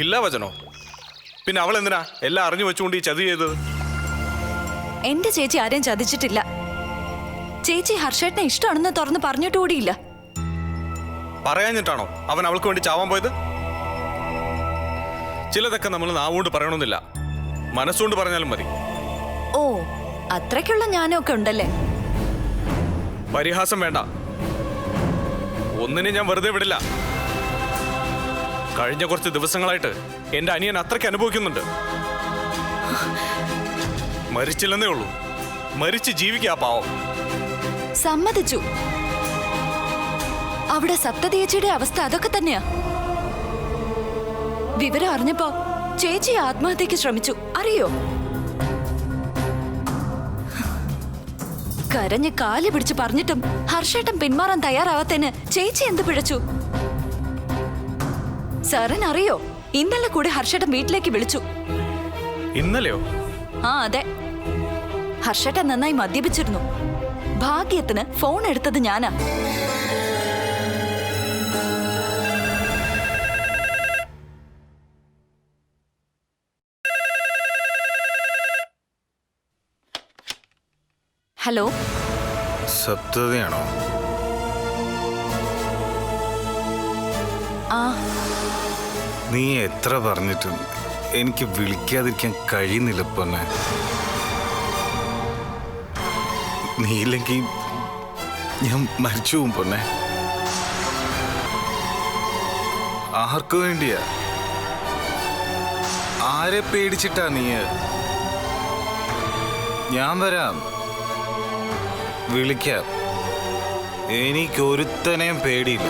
ഇല്ല വചനോ. പിന്നെ അവൾ എന്തിനാ എല്ലാം അറിഞ്ഞു വെച്ചുകൊണ്ട് ഈ ചതി ചെയ്തത്? എന്റെ ചേച്ചി ആരെയും ചതിച്ചിട്ടില്ല. ചേച്ചി ഹർഷേട്ടനെ ഇഷ്ടമാണെന്ന് തുറന്ന് പറഞ്ഞിട്ടുകൂടിയില്ല. പറയാഞ്ഞിട്ടാണോ അവൻ അവൾക്ക് വേണ്ടി ചാവാൻ പോയത്? ചിലതൊക്കെ നമ്മൾ നാവുകൊണ്ട് പറയണമെന്നില്ല, മനസ്സുകൊണ്ട് പറഞ്ഞാലും മതി. ഓ, അത്രയ്ക്കുള്ള ജ്ഞാനമൊക്കെ ഉണ്ടല്ലേ? പരിഹാസം വേണ്ട. ഒന്നിനെ ഞാൻ വെറുതെ വിടില്ല. കഴിഞ്ഞ കുറച്ച് ദിവസങ്ങളായിട്ട് എന്റെ അനിയൻ അത്രയ്ക്ക് അനുഭവിക്കുന്നുണ്ട്. മരിച്ചില്ലെന്നേ ഉള്ളൂ, മരിച്ച് ജീവിക്കാ പാവം. സമ്മതിച്ചു. അവിടെ സപ്തതേച്ചിയുടെ അവസ്ഥ അതൊക്കെ തന്നെയാ. വിവരം അറിഞ്ഞപ്പോ ചേച്ചി ആത്മഹത്യക്ക് ശ്രമിച്ചു, അറിയോ? കരഞ്ഞ് കാല് പിടിച്ച് പറഞ്ഞിട്ടും ഹർഷേട്ടൻ പിന്മാറാൻ തയ്യാറാവാത്തതിന് ചേച്ചി എന്ത് പിഴച്ചു? സാറിന് അറിയോ, ഇന്നലെ കൂടി ഹർഷേട്ടൻ വീട്ടിലേക്ക് വിളിച്ചു. ഇന്നലെയോ? ആ അതെ. ഹർഷേട്ടൻ നന്നായി മദ്യപിച്ചിരുന്നു. ഭാഗ്യത്തിന് ഫോൺ എടുത്തത് ഞാനാ. ഹലോ, സപ്തതയാണോ? ആ നീ എത്ര പറഞ്ഞിട്ടും എനിക്ക് വിളിക്കാതിരിക്കാൻ കഴിയുന്നില്ല പൊന്നെ. നീയില്ലെങ്കിൽ ഞാൻ മരിച്ചു പോവും പൊന്നെ. ആർക്കു വേണ്ടിയാ? ആരെ പേടിച്ചിട്ടാ നീ? ഞാൻ വരാം, വിളിക്കാം. എനിക്കൊരുത്തനെയും പേടിയില്ല.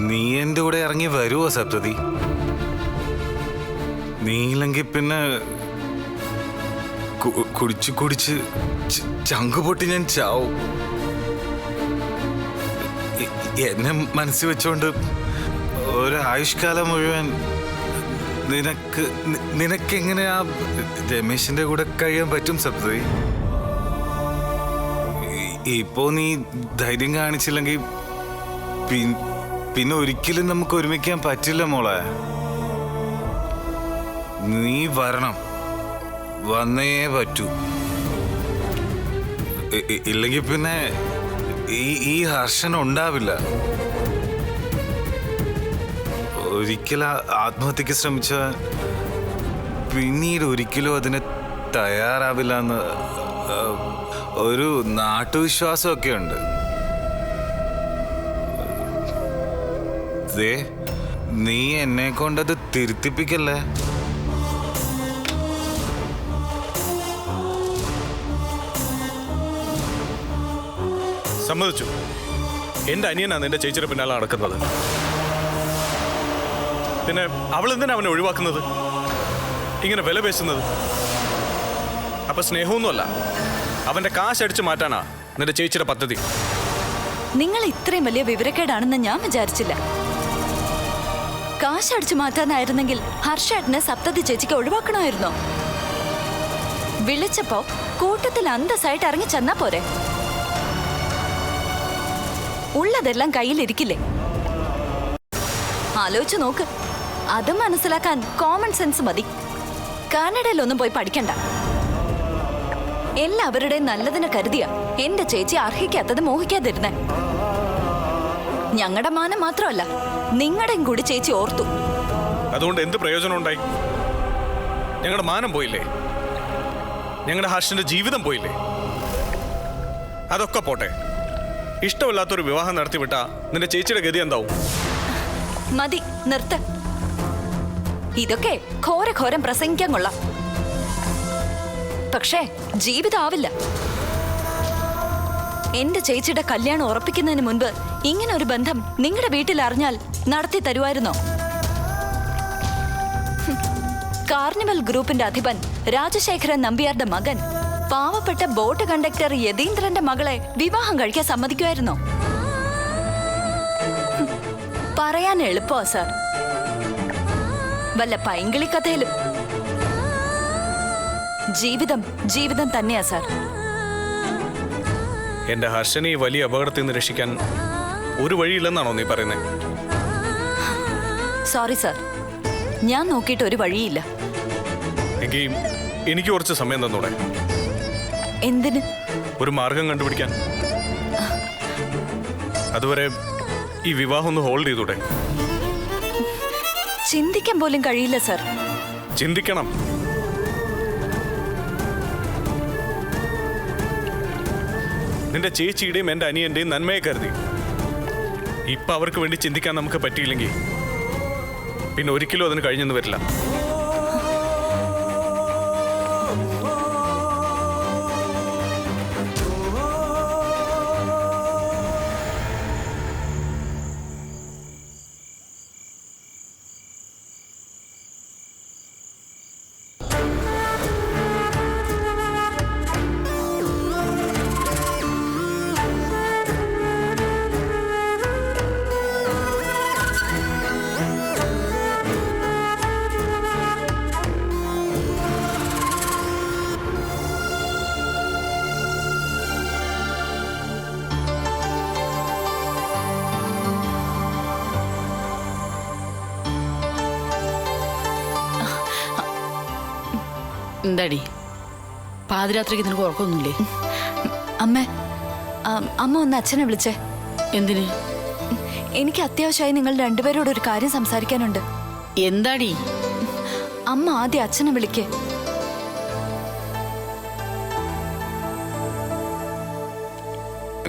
നീ എൻ്റെ കൂടെ ഇറങ്ങി വരുവോ സപ്തതി? നീയില്ലെങ്കിൽ പിന്നെ കുടിച്ച് കുടിച്ച് ചങ്ക് പൊട്ടി ഞാൻ ചാവും. എന്നെ മനസ്സിൽ വെച്ചോണ്ട് ഒരായുഷ്കാലം മുഴുവൻ നിനക്കെങ്ങനെ ആ രമേശിന്റെ കൂടെ കഴിയാൻ പറ്റും സപ്തതി? ഇപ്പോ നീ ധൈര്യം കാണിച്ചില്ലെങ്കിൽ പിന്നെ ഒരിക്കലും നമുക്ക് ഒരുമിക്കാൻ പറ്റില്ല മോളെ. നീ വരണം, വന്നേ പറ്റൂ. ഇല്ലെങ്കിൽ പിന്നെ ഈ ഹർഷൻ ഉണ്ടാവില്ല. ഒരിക്കലും ആത്മഹത്യക്ക് ശ്രമിച്ച പിന്നീട് ഒരിക്കലും അതിന് തയ്യാറാവില്ല എന്ന് ഒരു നാട്ടുവിശ്വാസമൊക്കെ ഉണ്ട്. നീ എന്നെ കൊണ്ടത് തിരുത്തിപ്പിക്കല്ലേ. സമ്മതിച്ചു. എന്റെ അനിയനാണ് എന്റെ ചേച്ചിയുടെ പിന്നാലെ നടക്കുന്നത്. പിന്നെ അവൾ എന്തിനാ അവനെ ഒഴിവാക്കുന്നത്, ഇങ്ങനെ വില പേശുന്നത്? അപ്പൊ സ്നേഹമൊന്നുമല്ല, അവന്റെ കാശ് അടിച്ചു മാറ്റാനാ നിന്റെ ചേച്ചിയുടെ പദ്ധതി. നിങ്ങൾ ഇത്രയും വലിയ വിവരക്കേടാണെന്ന് ഞാൻ വിചാരിച്ചില്ല. കാശ് അടിച്ചു മാറ്റാനായിരുന്നെങ്കിൽ ഹർഷേട്ടനെ സപ്തതി ചേച്ചിക്ക് ഒഴിവാക്കണമായിരുന്നോ? വിളിച്ചപ്പോ കൂട്ടത്തിൽ അന്തസ്സായിട്ട് ഇറങ്ങി ചെന്നാ പോരെ? ഉള്ളതെല്ലാം കയ്യിലിരിക്കില്ലേ? ആലോചിച്ചു നോക്ക്. അത് മനസ്സിലാക്കാൻ കോമൺ സെൻസ് മതി. കാനഡയിലൊന്നും പോയി പഠിക്കണ്ട. എല്ലാവരുടെയും നല്ലതിനെ കരുതിയ എന്റെ ചേച്ചി അർഹിക്കാത്തത് മോഹിക്കാതിരുന്നേ. ഞങ്ങളുടെ മാനം മാത്രമല്ല, നിങ്ങളുടെയും കൂടി ചേച്ചി ഓർത്തു. അതുകൊണ്ട് എന്ത് പ്രയോജനം ഉണ്ടായി? ഞങ്ങളുടെ മാനം പോയില്ലേ? ഞങ്ങളുടെ ഹർഷന്റെ ജീവിതം പോയില്ലേ? അതൊക്കെ പോട്ടെ, ഇഷ്ടമില്ലാത്തൊരു വിവാഹം നടത്തിവിട്ടാ നിന്റെ ചേച്ചിയുടെ ഗതി എന്താവും? മതി, നിർത്ത്. ഇതൊക്കെ ഘോരം പ്രസംഗിക്കാൻ കൊള്ളാം, പക്ഷേ ജീവിതമാവില്ല. എന്റെ ചേച്ചിയുടെ കല്യാണം ഉറപ്പിക്കുന്നതിന് മുൻപ് ഇങ്ങനെ ഒരു ബന്ധം നിങ്ങളുടെ വീട്ടിൽ അറിഞ്ഞാൽ നടത്തി തരുമായിരുന്നോ? കാർണിവൽ ഗ്രൂപ്പിന്റെ അധിപൻ രാജശേഖരൻ നമ്പ്യാരുടെ മകൻ പാവപ്പെട്ട ബോട്ട് കണ്ടക്ടർ യതീന്ദ്രന്റെ മകളെ വിവാഹം കഴിക്കാൻ സമ്മതിക്കുമായിരുന്നോ? പറയാൻ എളുപ്പമാ സാർ, വല്ല പൈങ്കിളി കഥയിലും. ജീവിതം തന്നെയാ സാർ. എന്റെ ഹർഷനെ ഈ വലിയ അപകടത്തിൽ നിന്ന് രക്ഷിക്കാൻ ഒരു വഴിയില്ലെന്നാണോ നീ പറയുന്നത്? സോറി സർ, ഞാൻ നോക്കിയിട്ട് ഒരു വഴിയില്ല. എങ്കിൽ എനിക്ക് കുറച്ച് സമയം തന്നൂടെ? എന്തിന്? ഒരു മാർഗം കണ്ടുപിടിക്കാൻ. അതുവരെ ഈ വിവാഹം ഒന്ന് ഹോൾഡ് ചെയ്തൂടെ? ചിന്തിക്കാൻ പോലും കഴിയില്ല സർ. ചിന്തിക്കണം. നിന്റെ ചേച്ചിയുടെയും എന്റെ അനിയന്റെയും നന്മയെ കരുതി ഇപ്പൊ അവർക്ക് വേണ്ടി ചിന്തിക്കാൻ നമുക്ക് പറ്റിയില്ലെങ്കിൽ പിന്നെ ഒരിക്കലും അതിന് കഴിഞ്ഞെന്ന് വരില്ല. എന്താടി പാതിരാത്രിക്ക് നിനക്ക് ഉറക്കമൊന്നുമില്ലേ? അമ്മേ, അമ്മ ഒന്ന് അച്ഛനെ വിളിച്ചേ. എന്തിന്? എനിക്ക് അത്യാവശ്യമായി നിങ്ങൾ രണ്ടുപേരോട് ഒരു കാര്യം സംസാരിക്കാനുണ്ട്. എന്താടി? അമ്മ ആദ്യം അച്ഛനെ വിളിക്കേ.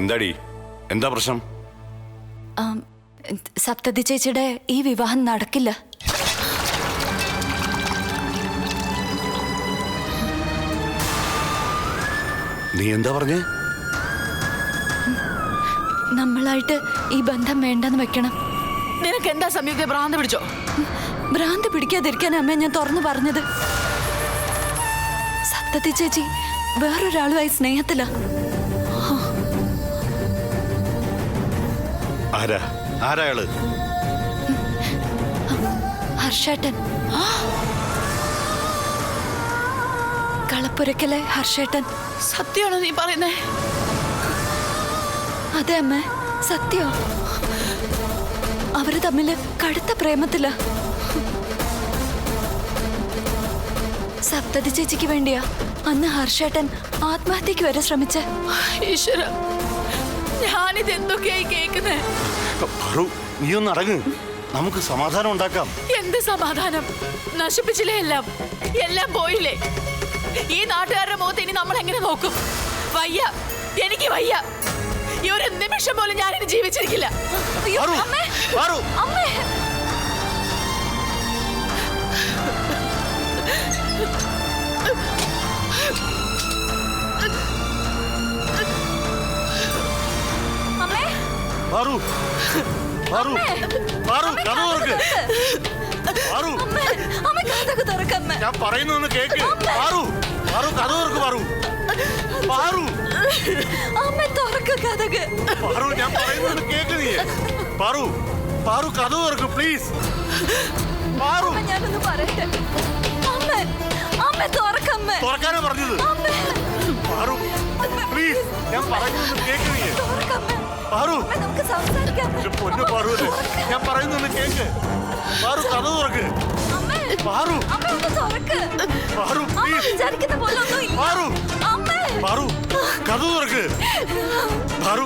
എന്താടി, എന്താ പ്രശ്നം? സപ്തതി ചേച്ചിയുടെ ഈ വിവാഹം നടക്കില്ല. നീ എന്താ പറഞ്ഞേ? നമ്മളായിട്ട് ഈ ബന്ധം വേണ്ടെന്ന് വെക്കണം. നിനക്ക് എന്താ സംയുക്ത, ഭ്രാന്ത് പിടിച്ചോ? ഭ്രാന്ത് പിടിക്കാതിരിക്കാൻ അമ്മ ഞാൻ തുറന്നു പറഞ്ഞത്. സപ്തതി ചേച്ചി വേറൊരാളുമായി സ്നേഹത്തില. ആരായാള്? ഹർഷേട്ടൻ. കളപ്പുരക്കലെ ഹർഷേട്ടൻ. സത്യമാണോ നീ പറയുന്നേ? അതെ അമ്മ, സത്യോ. അവര് തമ്മില് കടുത്ത പ്രേമത്തില. സപ്തതി ചേച്ചിക്ക് വേണ്ടിയാ അന്ന് ഹർഷേട്ടൻ ആത്മഹത്യക്ക് വരെ ശ്രമിച്ച. ഈശ്വര, ഞാനിത് എന്തൊക്കെയായി കേൾക്കുന്നേ? നീ ഒന്ന് അടങ്ങ്, നമുക്ക് സമാധാനം ഉണ്ടാക്കാം. എന്ത് സമാധാനം? നശിപ്പിച്ചില്ലേ എല്ലാം? എല്ലാം പോയില്ലേ? ഈ നാട്ടുകാരുടെ മുഖത്ത് ഇനി നമ്മൾ എങ്ങനെ നോക്കും? വയ്യ, എനിക്ക് വയ്യ. ഈ ഒരു നിമിഷം പോലും ഞാനിനി ജീവിച്ചിരിക്കില്ല. അമ്മേ, അമ്മേ. ഞാൻ പറയുന്നൊന്ന് കേക്ക്. ഞാൻ പറയുന്നൊന്ന് കേക്ക്. നീ പാറു കഥ തുറക്ക് പ്ലീസ്. ഞാനൊന്ന് പറയട്ടെ. തുറക്കാനാ പറഞ്ഞത്. പാറു പ്ലീസ്, ഞാൻ പറയുന്നൊന്ന് കേക്ക്. നീ പാറു, പൊന്നു പാറുവല്ലേ, ഞാൻ പറയുന്നൊന്ന് കേക്ക്. പാറു കഥ തുറക്ക്. പാറു പ്ലീസ്. പാറു കഥ തുറക്ക്. പാറു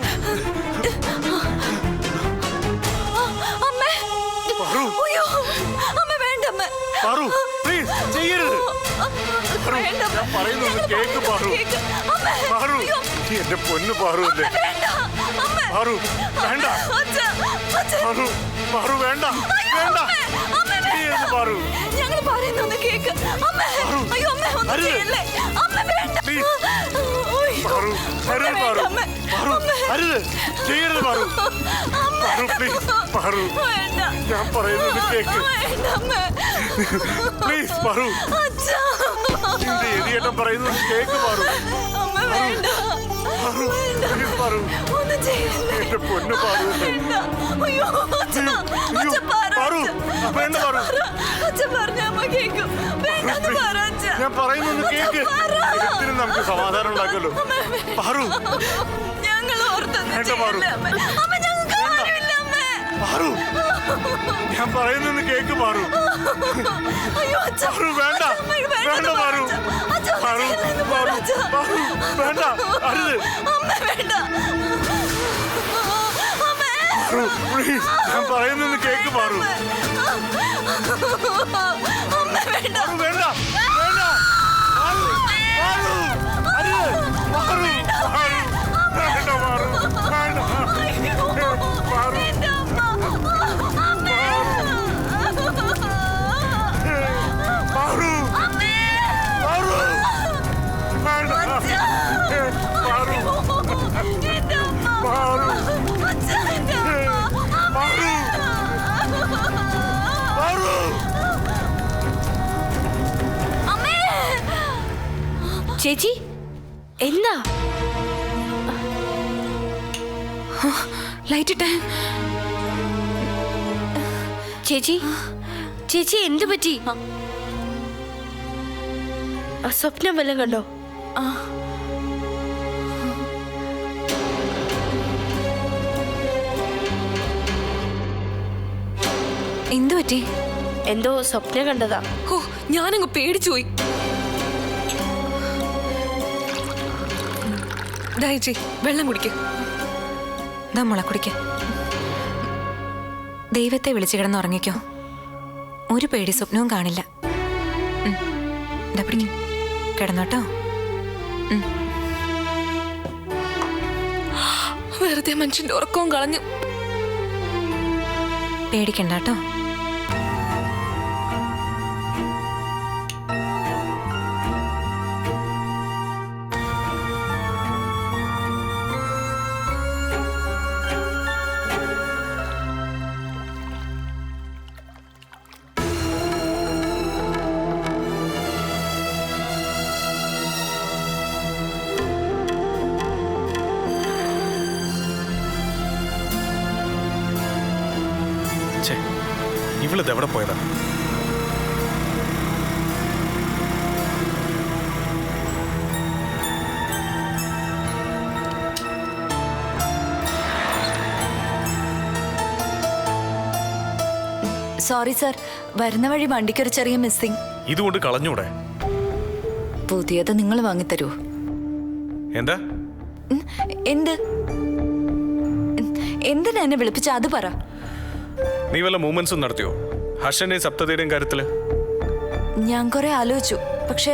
പാറു പ്ലീസ് ചെയ്യരുത്. ഞാൻ പറയുന്നത് കേക്ക്. പാറു എന്റെ പൊന്നു പാറുവല്ലേ. പാറു വേണ്ട. പാറു വേണ്ട. പാറു ഞങ്ങൾ പറയുന്നൊന്ന് കേക്ക്. അരുത്, ചെയ്യരുത് പാറു. പാറു പ്ലീസ്. പാറു ഞാൻ പറയുന്നത് കേക്ക് പ്ലീസ്. പാറു നിന്റെ എതിയേട്ടൻ പറയുന്നത് കേക്ക്. പാറു പാറു എന്റെ പൊന്നു പാറുവല്ലേ. പാറു വേണ്ട. പാറു ഞാൻ പറയുന്നൊന്ന് കേക്ക്. ഇതിന് നമുക്ക് സമാധാനം ഉണ്ടാക്കല്ലോ. പാറു ഞങ്ങൾ വേണ്ട. പാറു പാറു ഞാൻ പറയുന്നൊന്ന് കേക്ക് പാറു. അയ്യോ, അച്ഛ. പാറു വേണ്ട വേണ്ട പാറു. അച്ഛ, പാറു പാറു പാറു വേണ്ട അരുത്. അമ്മ വേണ്ട. അമ്മേ. പാറു പ്ലീസ് ഞാൻ പറയുന്നൊന്ന് കേക്ക് പാറു. അമ്മ വേണ്ട. പാറു വേണ്ട വേണ്ട പാറു പാറു അരുത്. പാറു പാറു വേണ്ട പാറു വേണ്ട. പാറു എന്റെ അമ്മ. അമ്മേ. പാറു അമ്മേ. പാറു വേണ്ട. പാറു എന്റെ അമ്മ. പാറു അച്ഛ, എന്റെ അമ്മ. പാറു പാറു അമ്മേ. ചേച്ചി എന്താ ലൈറ്റ് ഇട്ടേ. ചേച്ചി ചേച്ചി എന്തു പറ്റി? സ്വപ്നം വല്ലതും കണ്ടോ? എന്തു പറ്റി? എന്തോ സ്വപ്നം കണ്ടതാ. ഓ, ഞാനങ്ങ് പേടിച്ചു പോയി. ദായിച്ചി വെള്ളം കുടിക്ക. നമ്മളെ കുടിക്ക. ദൈവത്തെ വിളിച്ചു കിടന്നുറങ്ങിക്കോ. ഒരു പേടി സ്വപ്നവും കാണില്ല. പിടിക്കും കിടന്നോട്ടോ. വെറുതെ മനുഷ്യന്റെ ഉറക്കവും കളഞ്ഞു. പേടിക്കണ്ട കേട്ടോ. ഇവളിത് എവിടെ പോയതാ? സോറി സർ, വരുന്ന വഴി വണ്ടിക്കൊരു ചെറിയ മിസ്സിംഗ്. ഇതുകൊണ്ട് കളഞ്ഞൂടെ? പുതിയത് നിങ്ങൾ വാങ്ങിത്തരൂ. എന്താ? എന്ത്? എന്തിനാ എന്നെ വിളിപ്പിച്ച അത് പറ. നീ വല്ല മൂവ്മെന്റ്സും നടത്തിയോ ഹർഷന്റെയും സപ്തതിയുടെയും കാര്യത്തില്? ഞാൻ കുറെ ആലോചിച്ചു, പക്ഷെ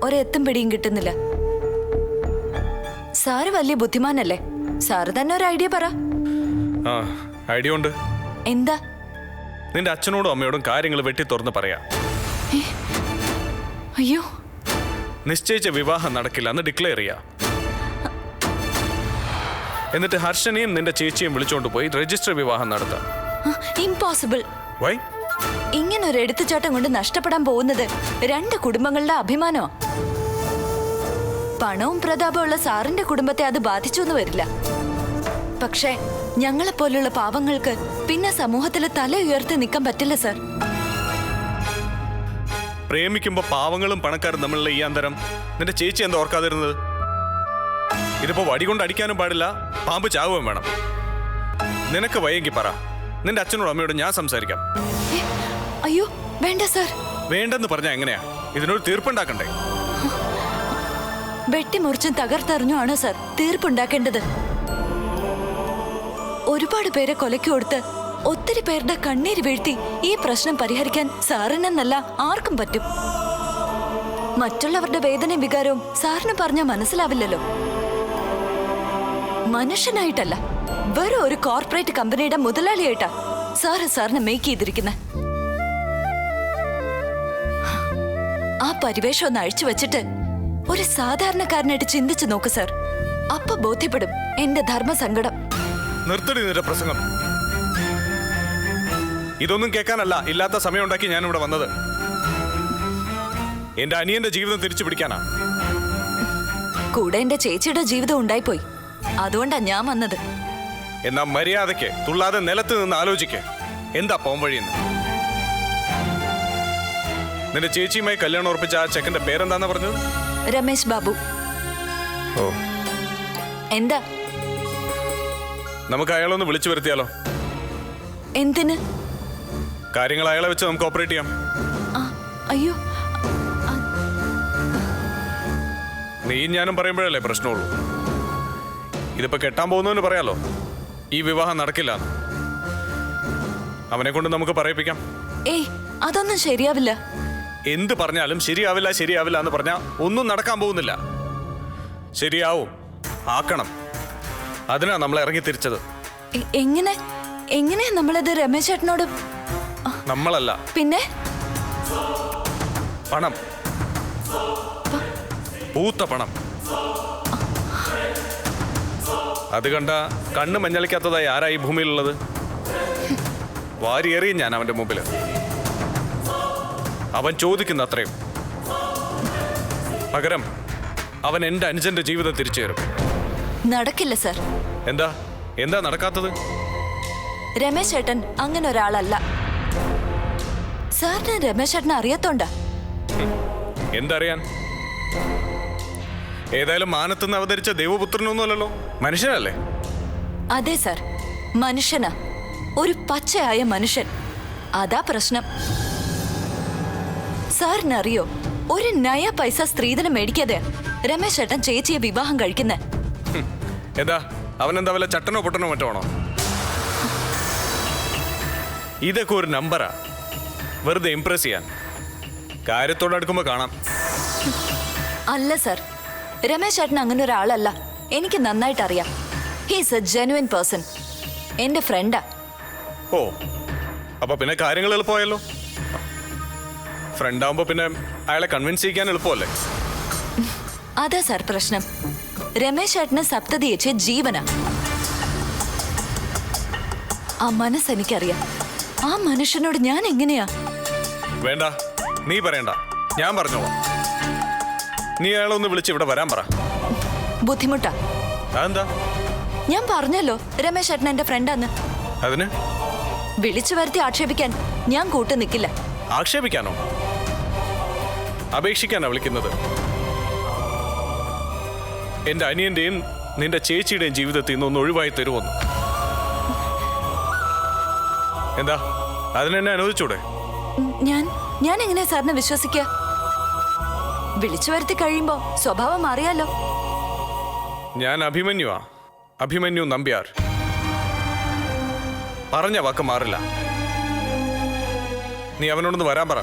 ഒരെത്തും പിടിയും കിട്ടുന്നില്ല. സാറ് വലിയ ബുദ്ധിമാനല്ലേ, സാറ് തന്നെ ഒരു ഐഡിയ പറ. ആ, ഐഡിയ ഉണ്ട്. എന്താ? നിന്റെ അച്ഛനോടും അമ്മയോടും കാര്യങ്ങൾ വെട്ടി തുറന്ന് പറയാ. അയ്യോ, നിശ്ചയിച്ച വിവാഹം നടക്കില്ല എന്ന് ഡിക്ലെയർ ചെയ്യാ. എന്നിട്ട് ഹർഷനെയും നിന്റെ ചേച്ചിയും വിളിച്ചോണ്ട് പോയി രജിസ്റ്റർ വിവാഹം നടത്താം. ഇംപോസിബിൾ. വൈ? ഇങ്ങനെ ഒരു എടുത്തുചാട്ടം കൊണ്ട് നഷ്ടപ്പെടാൻ പോകുന്നത് രണ്ട് കുടുംബങ്ങളുടെ അഭിമാനമാ. പണവും പ്രതാപവും ഉള്ള സാറിന്റെ കുടുംബത്തെ അത് ബാധിച്ചു എന്ന് വരില്ല. പക്ഷേ ഞങ്ങളെപ്പോലുള്ള പാവങ്ങൾക്ക് പിന്നെ സമൂഹത്തിൽ തല ഉയർത്തി നിൽക്കാൻ പറ്റില്ല സർ. പ്രേമിക്കുമ്പോ പാവങ്ങളും പണക്കാരും തമ്മിലുള്ള ഈ അന്തരം നിന്റെ ചേച്ചി എന്താ ഓർക്കാതിരുന്നത്? ഇതിപ്പോ വടി കൊണ്ട് അടിക്കാനും പാടില്ല, പാമ്പ് ചാവുകയും വേണം. നിനക്ക് വയ്യെങ്കിൽ പറ, നിന്റെ അച്ഛനോടും അമ്മയോടും ഞാൻ സംസാരിക്കാം. അയ്യോ വേണ്ട സർ. വേണ്ടെന്ന് പറഞ്ഞാ എങ്ങനെയാ? ഇതിനൊരു തീർപ്പുണ്ടാക്കണ്ടേ? വെട്ടിമുറിച്ചും തകർത്തെറിഞ്ഞുമാണ് സർ തീർപ്പുണ്ടാക്കേണ്ടത്. ഒരുപാട് പേരെ കൊലയ്ക്ക് കൊടുത്ത് ഒത്തിരി പേരുടെ കണ്ണീര് വീഴ്ത്തി ഈ പ്രശ്നം പരിഹരിക്കാൻ സാറിനെന്നല്ല ആർക്കും പറ്റും. മറ്റുള്ളവരുടെ വേദനയും വികാരവും സാറിന് പറഞ്ഞാൽ മനസ്സിലാവില്ലല്ലോ. മനുഷ്യനായിട്ടല്ല, വെറും ഒരു കോർപ്പറേറ്റ് കമ്പനിയുടെ മുതലാളിയായിട്ടാ സാറിനെ മേക്ക് ചെയ്തിരിക്കുന്നത്. ആ പരിവേഷം ഒന്ന് അഴിച്ചു വെച്ചിട്ട് ഒരു സാധാരണക്കാരനായിട്ട് ചിന്തിച്ചു നോക്ക് സർ. അപ്പൊ ബോധ്യപ്പെടും എന്റെ ധർമ്മസങ്കടം. നിർത്തടി നിന്റെ പ്രസംഗം. ഇതൊന്നും കേൾക്കാനല്ല ഇല്ലാത്ത സമയം ഉണ്ടാക്കി ഞാൻ ഇവിടെ വന്നത്. എന്റെ അനിയന്റെ ജീവിതം തിരിച്ചു പിടിക്കാനാ. കൂടെ എന്റെ ചേച്ചിയുടെ ജീവിതം ഉണ്ടായിപ്പോയി, അതുകൊണ്ടാ ഞാൻ വന്നത്. എന്നാ മര്യാദയ്ക്ക് തുള്ളാതെ നിലത്ത് നിന്ന് ആലോചിക്ക്, എന്താ പോം വഴിയെന്ന്. നിന്റെ ചേച്ചിയുമായി കല്യാണം ഉറപ്പിച്ച ആ ചെക്കന്റെ പേരെന്താന്നാ പറഞ്ഞത്? രമേശ് ബാബു. ഓ, എന്താ? നമുക്ക് അയാളൊന്ന് വിളിച്ചു വരുത്തിയാലോ? എന്തിന്? കാര്യങ്ങൾ അയാളെ വെച്ച് നമുക്ക് ഓപ്പറേറ്റ് ചെയ്യാം. ആ, അയ്യോ, നീയും ഞാനും പറയുമ്പോഴല്ലേ പ്രശ്നമുള്ളൂ. ഇതിപ്പോ കെട്ടാൻ പോകുന്നവന് പറയാലോ ഈ വിവാഹം നടക്കില്ല. അവനെ കൊണ്ട് നമുക്ക് പറയിപ്പിക്കാം. ഏയ്, അതൊന്നും ശരിയാവില്ല. എന്ത് പറഞ്ഞാലും ശരിയാവില്ല ശരിയാവില്ല എന്ന് പറഞ്ഞാൽ ഒന്നും നടക്കാൻ പോകുന്നില്ല. ശരിയാവും, ആക്കണം. അതിനാ നമ്മൾ ഇറങ്ങി തിരിച്ചത്. എങ്ങനെ എങ്ങനെയാ നമ്മളിത് രമേശ് ചേട്ടനോട്? നമ്മളല്ല, പിന്നെ പണം, പൂത്ത പണം. അത് കണ്ട കണ്ണ് മഞ്ഞളിക്കാത്തതായി ആരാ ഈ ഭൂമിയിലുള്ളത്? വാരിയേറിയും ഞാൻ അവന്റെ മുമ്പിൽ. അവൻ ചോദിക്കുന്ന അത്രയും. പകരം അവൻ എന്റെ അനുജന്റെ ജീവിതം തിരിച്ചു തരും. നടക്കില്ല സർ. എന്താ എന്താ നടക്കാത്തത്? രമേശ് ചേട്ടൻ അങ്ങനെ ഒരാളല്ല. സാറിന് രമേശ് ചേട്ടനെ അറിയാത്തോണ്ടാ. എന്തറിയാൻ? ഏതായാലും മാനത്തുനിന്ന് അവതരിച്ച ദൈവപുത്രനൊന്നുമല്ലല്ലോ, മനുഷ്യനല്ലേ? അതെ സർ, മനുഷ്യനാ. ഒരു പച്ചയായ മനുഷ്യൻ. അതാ പ്രശ്നം. സാറിനറിയോ, ഒരു നയ പൈസ സ്ത്രീധനം മേടിക്കാതെ രമേശ് ചേട്ടൻ ചേച്ചിയെ വിവാഹം കഴിക്കുന്നേ. എന്താ അവനെന്താ വല്ല ചട്ടനോ പൊട്ടനോ മറ്റോ ആണോ? ഇതൊക്കെ ഒരു നമ്പറാ, വെറുതെ ഇംപ്രസ് ചെയ്യാൻ. കാര്യത്തോടടുക്കുമ്പോ കാണാം. അല്ല സർ, രമേശ് ചേട്ടൻ അങ്ങനെ ഒരാളല്ല. എനിക്ക് നന്നായിട്ട് അറിയാം. He's A genuine person. എന്റെ ഫ്രണ്ടാ. ഓ, അപ്പൊ പിന്നെ കാര്യങ്ങൾ എളുപ്പമായല്ലോ. ഫ്രണ്ടാവുമ്പോ പിന്നെ അയാളെ കൺവിൻസ് ചെയ്യിക്കാൻ എളുപ്പമല്ലേ? അതാ സർ പ്രശ്നം. രമേശ് ചേട്ടന് സപ്തതി ചേച്ചി ജീവനാ. ആ മനസ്സ് എനിക്കറിയാം. ആ മനുഷ്യനോട് ഞാൻ എങ്ങനെയാ? വേണ്ട, നീ പറയണ്ട, ഞാൻ പറഞ്ഞോളാം. നീ അയാളെ ഒന്ന് വിളിച്ച് ഇവിടെ വരാൻ പറ. ബുദ്ധിമുട്ടാ. അതെന്താ? ഞാൻ പറഞ്ഞല്ലോ രമേശ് ചേട്ടൻ എന്റെ ഫ്രണ്ടാന്ന്. അതിന് വിളിച്ചു വരുത്തി ആക്ഷേപിക്കാൻ ഞാൻ കൂട്ടു നിൽക്കില്ല. ആക്ഷേപിക്കാനോ? അപേക്ഷിക്കാനാ വിളിക്കുന്നത്. എന്റെ അനിയന്റെയും നിന്റെ ചേച്ചിയുടെയും ജീവിതത്തിൽ നിന്ന് ഒന്ന് ഒഴിവായി തരുമോന്ന്. എന്താ, അതിനെന്നെ അനുവദിച്ചൂടെ? ഞാൻ എങ്ങനെയാ സാറിനെ വിശ്വസിക്കുക? വിളിച്ചു വരുത്തി കഴിയുമ്പോ സ്വഭാവം മാറിയാലോ. ഞാൻ അഭിമന്യുവാ, അഭിമന്യു നമ്പ്യാർ. പറഞ്ഞ വാക്ക് മാറില്ല. നീ അവനോടൊന്ന് വരാൻ പറ.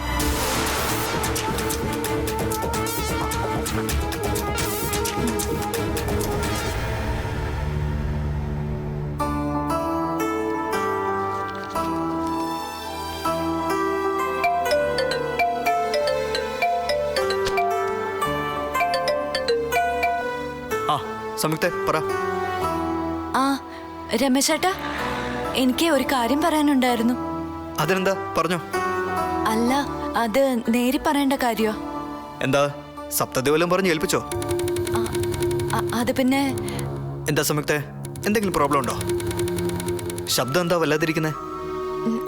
ആ സംയുക്ത പറ. ആ രമേശ് ചേട്ടാ, എനിക്ക് ഒരു കാര്യം പറയാനുണ്ടായിരുന്നു. അതിനെന്താ, പറഞ്ഞോ. അല്ല, അത് നേരി പറയേണ്ട കാര്യോ? എന്താ, സപ്തതി വല്ലതും പറഞ്ഞ് ഏൽപ്പിച്ചോ? അത് പിന്നെ എന്താ സംയുക്ത, എന്തെങ്കിലും പ്രോബ്ലം ഉണ്ടോ? ശബ്ദം എന്താ വല്ലാതിരിക്കുന്നേ?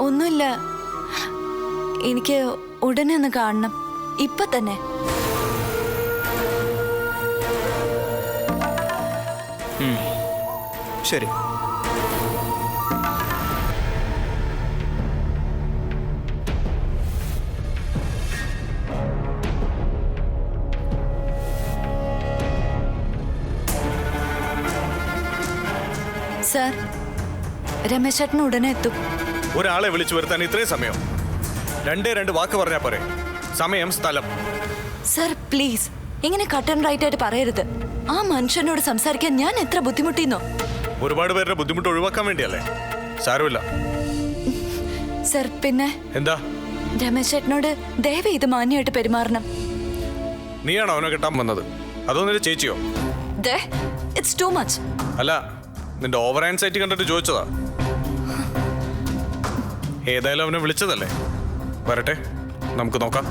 ഒന്നുമില്ല. എനിക്ക് ഉടനെ ഒന്ന് കാണണം, ഇപ്പൊ തന്നെ. ശരി. സാർ, രമേശ് ചേട്ടൻ ഉടനെ എത്തും. ഒരാളെ വിളിച്ചു വരുത്താൻ ഇത്രയും സമയം? രണ്ട് വാക്ക് പറഞ്ഞാ പോരെ? സമയം, സ്ഥലം. സർ പ്ലീസ്, ഇങ്ങനെ കട്ട് ആൻഡ് റൈറ്റ് ആയിട്ട് പറയരുത്. ആ മനുഷ്യനോട് സംസാരിക്കാൻ ഞാൻ എത്ര ബുദ്ധിമുട്ടിന്നോ. ഒരുപാട് പേരുടെ ബുദ്ധിമുട്ട് ഒഴിവാക്കാൻ വേണ്ടിയല്ലേ? സാരമില്ല. സർ പിന്നെ എന്താ? രമേശ് ചേട്ടനോട് ദയവ് ഇത് മാന്യമായിട്ട് പെരുമാറണം. നീയാണോ അവനെ കിട്ടാൻ വന്നത്, അതോ നിന്റെ ചേച്ചിയോ? It's too much. അല്ല, നിന്റെ ഓവർ ആൻസൈറ്റി കണ്ടിട്ട് ചോദിച്ചതാ. ഏതായാലും അവനെ വിളിച്ചതല്ലേ, വരട്ടെ, നമുക്ക് നോക്കാം.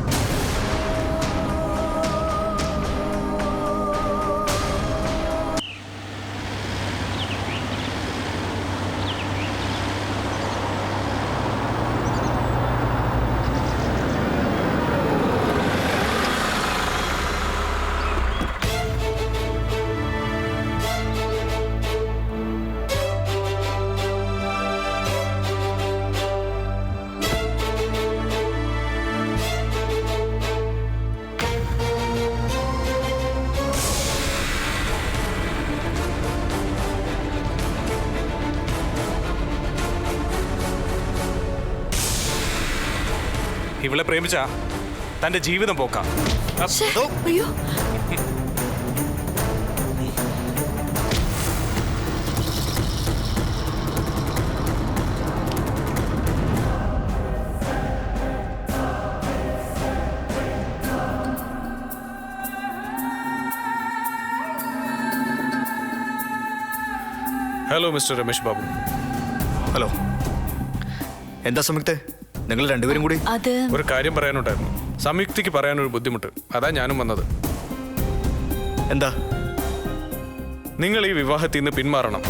ഇവളെ പ്രേമിച്ച തന്റെ ജീവിതം പോക്കാം. അയ്യോ hello mister Ramesh Babu. Hello, എന്താ സംയുക്തേ, നിങ്ങൾ രണ്ടുപേരും കൂടി? അത് ഒരു കാര്യം പറയാനുണ്ടായിരുന്നു. സംയുക്തിക്ക് പറയാനൊരു ബുദ്ധിമുട്ട്, അതാ ഞാനും വന്നത്. എന്താ? നിങ്ങൾ ഈ വിവാഹത്തിൽ നിന്ന് പിന്മാറണം.